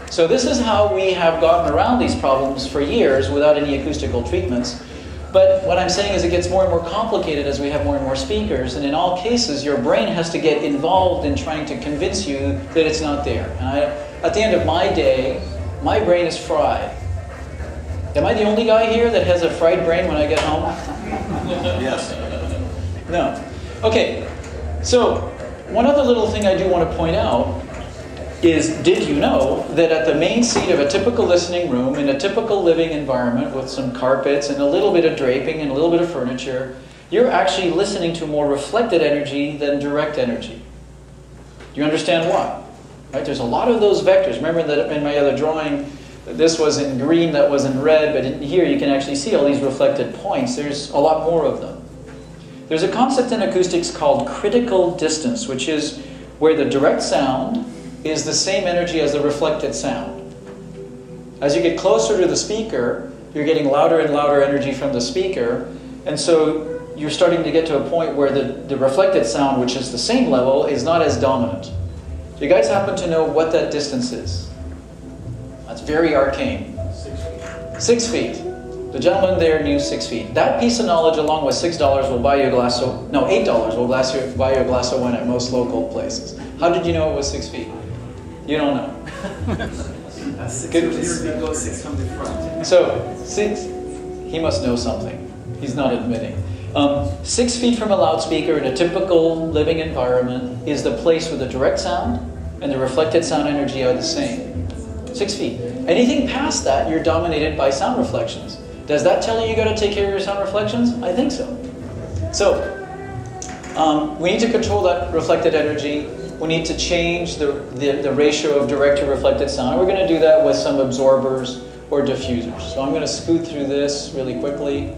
S1: So this is how we have gotten around these problems for years without any acoustical treatments. But what I'm saying is it gets more and more complicated as we have more and more speakers, and in all cases your brain has to get involved in trying to convince you that it's not there. And at the end of my day, my brain is fried. Am I the only guy here that has a fried brain when I get home?
S4: Yes.
S1: No. Okay, so one other little thing I do want to point out is, did you know that at the main seat of a typical listening room, in a typical living environment with some carpets and a little bit of draping and a little bit of furniture, you're actually listening to more reflected energy than direct energy. Do you understand why? Right? There's a lot of those vectors. Remember that in my other drawing, this was in green, that was in red, but in here you can actually see all these reflected points. There's a lot more of them. There's a concept in acoustics called critical distance, which is where the direct sound is the same energy as the reflected sound. As you get closer to the speaker, you're getting louder and louder energy from the speaker, and so you're starting to get to a point where the reflected sound, which is the same level, is not as dominant. Do you guys happen to know what that distance is? That's very arcane.
S4: 6 feet.
S1: 6 feet. The gentleman there knew 6 feet. That piece of knowledge, along with $6, will buy you a glass of, no, $8 will buy you a glass of wine at most local places. How did you know it was 6 feet? You don't know.
S5: 6 go 6 from the front.
S1: So, 6, he must know something. He's not admitting. 6 feet from a loudspeaker in a typical living environment is the place where the direct sound and the reflected sound energy are the same. 6 feet. Anything past that, you're dominated by sound reflections. Does that tell you got to take care of your sound reflections? I think so. So, we need to control that reflected energy. We need to change the ratio of direct to reflected sound. We're going to do that with some absorbers or diffusers. So I'm going to scoot through this really quickly.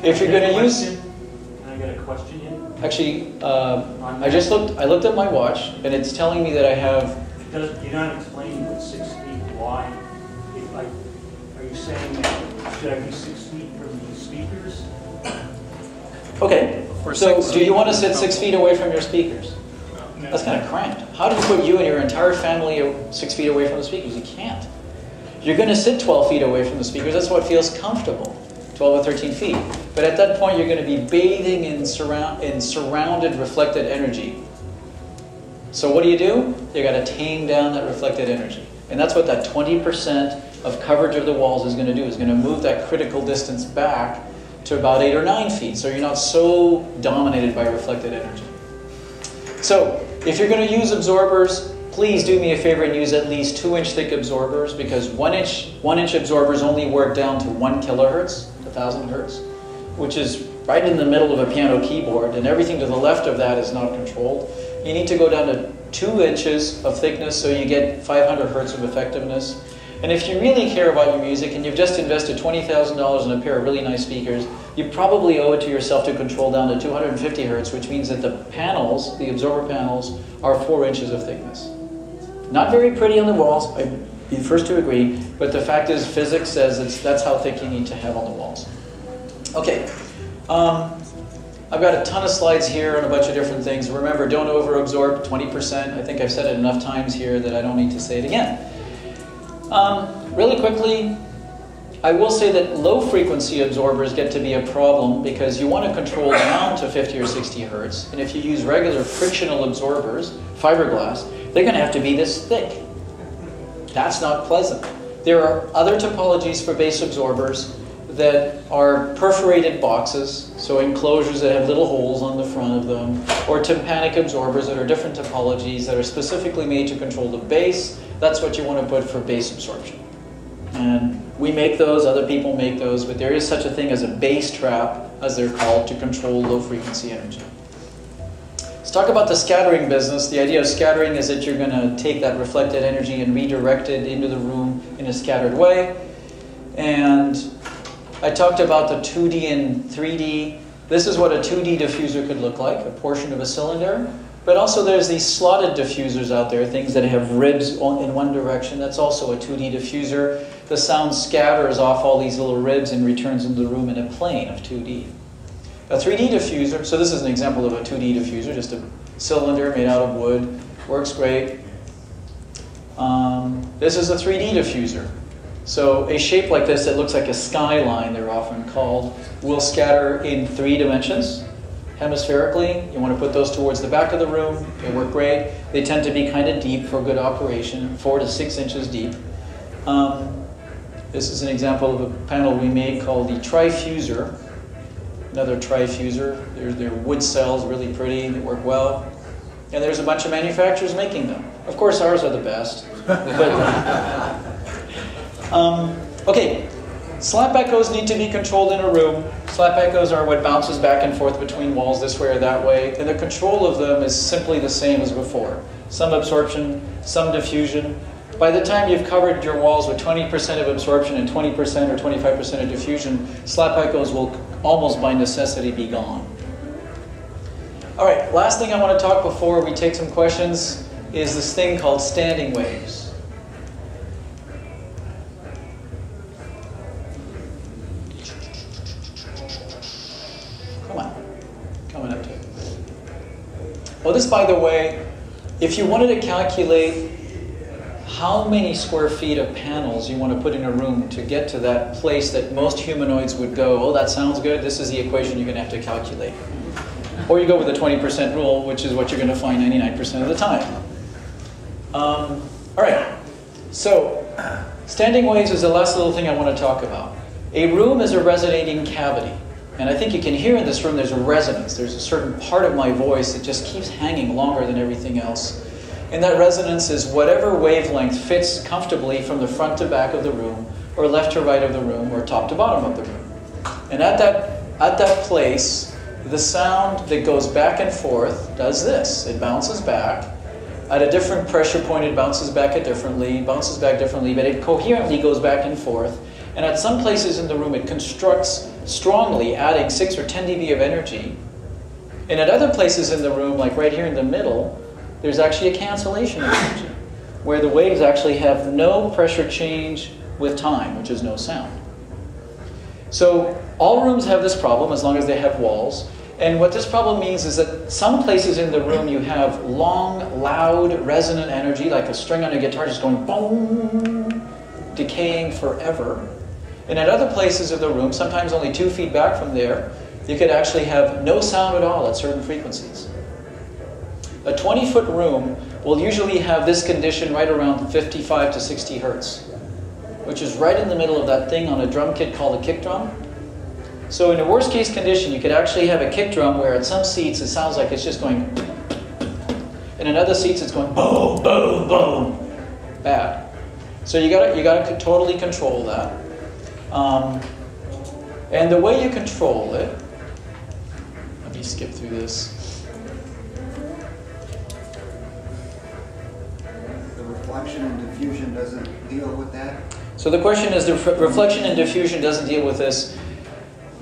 S1: If you're going to use...
S6: Can I get a question in?
S1: Actually, I looked at my watch, and it's telling me that I have...
S6: You're not explaining with 6 feet why. Are you saying that should I be 6 feet from the speakers?
S1: Okay, so do you want to sit 6 feet away from your speakers?
S6: No.
S1: That's kind of cramped. How do you put you and your entire family 6 feet away from the speakers? You can't. You're going to sit 12 feet away from the speakers. That's what feels comfortable, 12 or 13 feet. But at that point, you're going to be bathing in surrounded reflected energy. So what do? You got to tame down that reflected energy. And that's what that 20% of coverage of the walls is going to do. Is going to move that critical distance back to about 8 or 9 feet. So you're not so dominated by reflected energy. So if you're going to use absorbers, please do me a favor and use at least 2-inch thick absorbers, because 1-inch absorbers only work down to 1 kilohertz, 1,000 hertz, which is right in the middle of a piano keyboard, and everything to the left of that is not controlled. You need to go down to 2 inches of thickness so you get 500 hertz of effectiveness. And if you really care about your music and you've just invested $20,000 in a pair of really nice speakers, you probably owe it to yourself to control down to 250 hertz, which means that the panels, the absorber panels, are 4 inches of thickness. Not very pretty on the walls. be the first to agree, but the fact is physics says that's how thick you need to have on the walls. Okay, I've got a ton of slides here on a bunch of different things. Remember, don't over-absorb 20%. I think I've said it enough times here that I don't need to say it again. Really quickly, I will say that low-frequency absorbers get to be a problem because you want to control down to 50 or 60 hertz. And if you use regular frictional absorbers, fiberglass, they're going to have to be this thick. That's not pleasant. There are other topologies for bass absorbers that are perforated boxes, so enclosures that have little holes on the front of them, or tympanic absorbers that are different topologies that are specifically made to control the bass. That's what you want to put for bass absorption. And we make those, other people make those, but there is such a thing as a bass trap, as they're called, to control low frequency energy. Let's talk about the scattering business. The idea of scattering is that you're going to take that reflected energy and redirect it into the room in a scattered way. And I talked about the 2D and 3D. This is what a 2D diffuser could look like, a portion of a cylinder. But also there's these slotted diffusers out there, things that have ribs in one direction. That's also a 2D diffuser. The sound scatters off all these little ribs and returns into the room in a plane of 2D. A 3D diffuser, so this is an example of a 2D diffuser, just a cylinder made out of wood. Works great. This is a 3D diffuser. So a shape like this that looks like a skyline, they're often called, will scatter in 3 dimensions. Hemispherically, you want to put those towards the back of the room. They work great. They tend to be kind of deep for good operation, 4 to 6 inches deep. This is an example of a panel we made called the trifuser. Another trifuser. They're wood cells, really pretty, they work well. And there's a bunch of manufacturers making them. Of course, ours are the best. Okay, slap echoes need to be controlled in a room. Slap echoes are what bounces back and forth between walls this way or that way, and the control of them is simply the same as before. Some absorption, some diffusion. By the time you've covered your walls with 20% of absorption and 20% or 25% of diffusion, slap echoes will almost by necessity be gone. All right, last thing I want to talk before we take some questions is this thing called standing waves. Coming up to it. Well, this, by the way, if you wanted to calculate how many square feet of panels you want to put in a room to get to that place that most humanoids would go, oh, that sounds good, this is the equation you're going to have to calculate. Or you go with the 20% rule, which is what you're going to find 99% of the time. All right, so standing waves is the last little thing I want to talk about. A room is a resonating cavity. And I think you can hear in this room there's a resonance. There's a certain part of my voice that just keeps hanging longer than everything else. And that resonance is whatever wavelength fits comfortably from the front to back of the room, or left to right of the room, or top to bottom of the room. And at that place, the sound that goes back and forth does this. It bounces back. At a different pressure point, it bounces back differently, bounces back differently, but it coherently goes back and forth. And at some places in the room, it constructs strongly, adding 6 or 10 dB of energy. And at other places in the room, like right here in the middle, there's actually a cancellation of energy, where the waves actually have no pressure change with time, which is no sound. So all rooms have this problem as long as they have walls. And what this problem means is that some places in the room you have long, loud, resonant energy, like a string on a guitar just going boom, decaying forever. And at other places of the room, sometimes only 2 feet back from there, you could actually have no sound at all at certain frequencies. A 20-foot room will usually have this condition right around 55 to 60 hertz, which is right in the middle of that thing on a drum kit called a kick drum. So in a worst case condition, you could actually have a kick drum where at some seats it sounds like it's just going, and in other seats it's going boom, boom, boom. Bad. So you gotta totally control that. And the way you control it, let me skip through this.
S4: The reflection and diffusion doesn't deal with that? So
S1: the question is, the reflection and diffusion doesn't deal with this.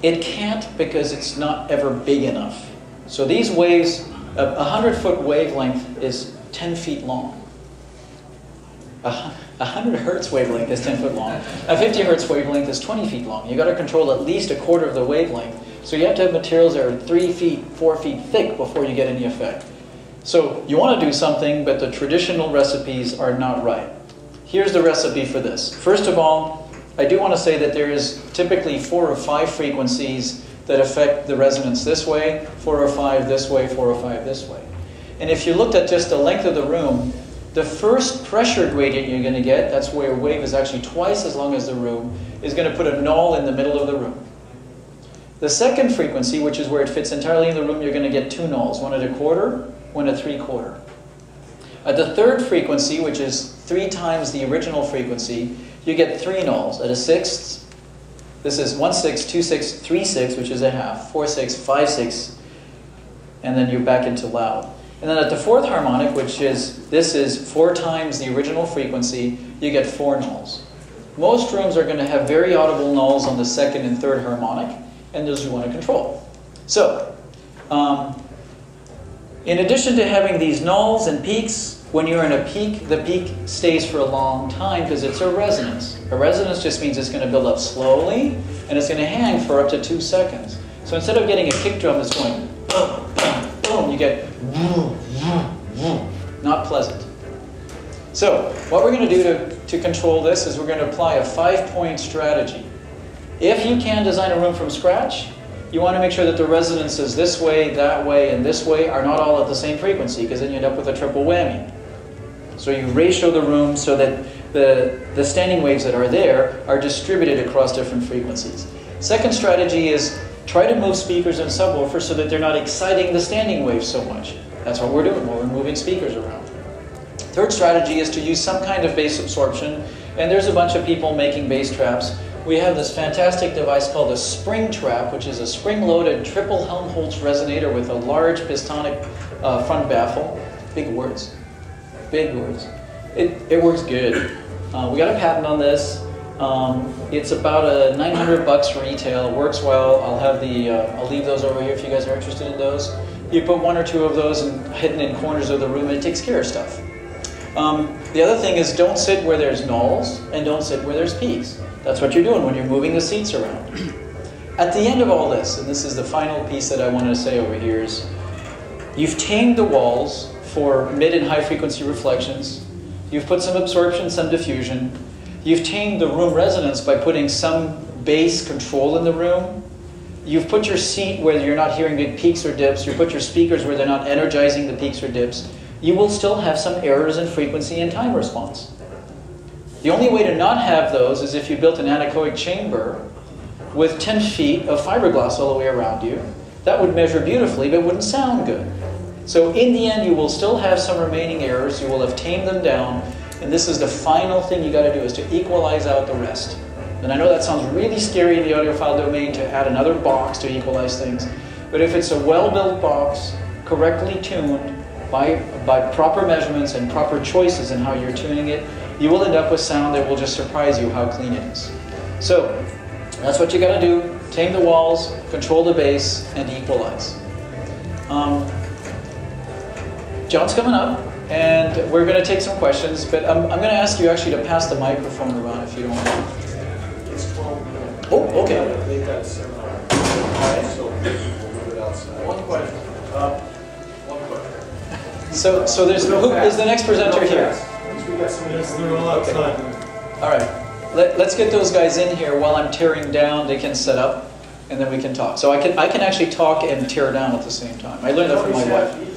S1: It can't because it's not ever big enough. So these waves, a 100-foot wavelength is 10 feet long. A 100 hertz wavelength is 10 foot long. A 50 hertz wavelength is 20 feet long. You've got to control at least a quarter of the wavelength. So you have to have materials that are 3 feet, 4 feet thick before you get any effect. So you want to do something, but the traditional recipes are not right. Here's the recipe for this. First of all, I do want to say that there is typically 4 or 5 frequencies that affect the resonance this way, 4 or 5 this way, 4 or 5 this way. And if you looked at just the length of the room, the first pressure gradient you're going to get, that's where a wave is actually twice as long as the room, is going to put a null in the middle of the room. The second frequency, which is where it fits entirely in the room, you're going to get 2 nulls, 1 1/4, 1 3/4. At the third frequency, which is 3 times the original frequency, you get 3 nulls. At a sixth, this is 1/6, 2/6, 3/6, which is a half, 4/6, 5/6, and then you're back into loud. And then at the fourth harmonic, which is, this is 4 times the original frequency, you get 4 nulls. Most rooms are going to have very audible nulls on the second and third harmonic, and those you want to control. So, in addition to having these nulls and peaks, when you're in a peak, the peak stays for a long time because it's a resonance. A resonance just means it's going to build up slowly, and it's going to hang for up to 2 seconds. So instead of getting a kick drum that's going boom, boom, boom, you get woo, woo, woo. Not pleasant. So what we're going to do to control this is we're going to apply a 5-point strategy. If you can design a room from scratch, you want to make sure that the resonances this way, that way, and this way are not all at the same frequency, because then you end up with a triple whammy. So you ratio the room so that the standing waves that are there are distributed across different frequencies. Second strategy is try to move speakers and subwoofers so that they're not exciting the standing waves so much. That's what we're doing when we're moving speakers around. Third strategy is to use some kind of bass absorption, and there's a bunch of people making bass traps. We have this fantastic device called a spring trap, which is a spring-loaded triple Helmholtz resonator with a large pistonic front baffle. Big words. Big words. It works good. We got a patent on this. It's about $900 retail. It works well. I'll leave those over here if you guys are interested in those. You put 1 or 2 of those hidden in corners of the room, and it takes care of stuff. The other thing is don't sit where there's nulls and don't sit where there's peaks. That's what you're doing when you're moving the seats around. At the end of all this, and this is the final piece that I want to say over here, is you've tamed the walls for mid and high frequency reflections. You've put some absorption, some diffusion. You've tamed the room resonance by putting some bass control in the room. You've put your seat where you're not hearing big peaks or dips. You put your speakers where they're not energizing the peaks or dips. You will still have some errors in frequency and time response. The only way to not have those is if you built an anechoic chamber with 10 feet of fiberglass all the way around you. That would measure beautifully, but wouldn't sound good. So in the end, you will still have some remaining errors. You will have tamed them down. And this is the final thing you got to do, is to equalize out the rest. And I know that sounds really scary in the audiophile domain to add another box to equalize things. But if it's a well-built box, correctly tuned, by proper measurements and proper choices in how you're tuning it, you will end up with sound that will just surprise you how clean it is. So that's what you got to do. Tame the walls, control the bass, and equalize. John's coming up, and we're going to take some questions, but I'm going to ask you actually to pass the microphone around if you don't mind.
S5: It's 12 minutes.
S1: Oh, okay.
S5: Make that seminar. All right. So we'll move it outside. One question.
S1: So there's who is the next presenter here?
S5: We got some minutes. They're all outside.
S1: All right. Let's get those guys in here while I'm tearing down. They can set up, and then we can talk. So I can actually talk and tear down at the same time. I learned that from my wife.